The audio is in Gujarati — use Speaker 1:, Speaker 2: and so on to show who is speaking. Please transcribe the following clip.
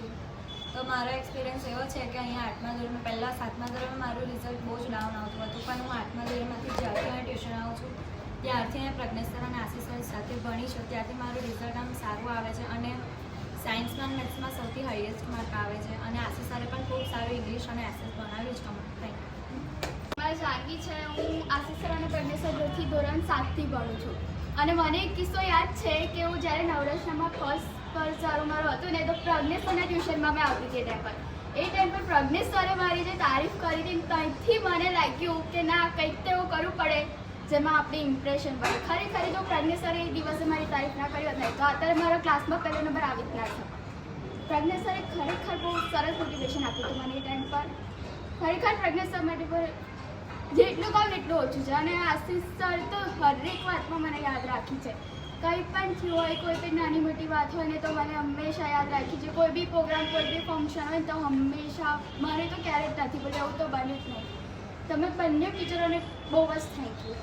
Speaker 1: હતી. તો મારો એક્સપિરિયન્સ એવો છે કે અહીંયા 8મા ધોરણમાં પહેલાં 7મા ધોરણમાં મારું રિઝલ્ટ બહુ જ ડાઉન આવતું હતું, પણ હું 8મા ધોરણમાંથી જ્યારથી અહીં ટ્યુશન આવું છું ત્યારથી અહીંયા પ્રજ્ઞેશ સર અને આશીષ સર સાથે ભણી છું, ત્યારથી મારું રિઝલ્ટ આમ સારું આવે છે અને સાયન્સમાં અને મેથ્સમાં સૌથી હાઈએસ્ટ માર્ક આવે છે અને આશીષ સરે પણ ખૂબ સારું ઇંગ્લિશ અને એસએસ ભણાવ્યું છે અમને. Thank you.
Speaker 2: મારું જાનકી છે. હું આશીષ સર અને પ્રજ્ઞેશ સરથી ધોરણ 7થી ભણું છું અને મને એક કિસ્સો યાદ છે કે હું જ્યારે નવરસનામાં ફર્સ્ટ સારું મારું હતું ને તો પ્રજ્ઞેશ સરના ટ્યુશનમાં મેં આવતી હતી એ ટાઈમ પર પ્રજ્ઞેશ સરે મારી જે તારીફ કરી હતી ત્યાંથી મને લાગ્યું કે ના કંઈક તો એવું કરવું પડે જેમાં આપણી ઇમ્પ્રેશન પડે. ખરેખર તો પ્રજ્ઞેશ સરે એ દિવસે મારી તારીફ ના કરી હોત નહીં તો અત્યારે મારો ક્લાસમાં પહેલો નંબર આવી જ ના થયો. પ્રજ્ઞેશ સરે ખરેખર બહુ સરસ મોટિવેશન આપ્યું હતું મને એ ટાઈમ પર. ખરેખર પ્રજ્ઞેશ સર માટે પર જેટલું કહું એટલું ઓછું છે અને આશીષ સર તો હરેક વાતમાં મને યાદ રાખી છે. કંઈ પણ થયું હોય, કોઈ પણ નાની મોટી વાત હોય ને તો મને હંમેશા યાદ રાખી છે. કોઈ બી પ્રોગ્રામ, કોઈ બી ફંક્શન હોય તો હંમેશા મને તો ક્યારેય જ નથી બોલ્યું, એવું તો બન્યું જ નહીં. તમે બંને ટીચરોને બહુ જ થેન્ક યુ.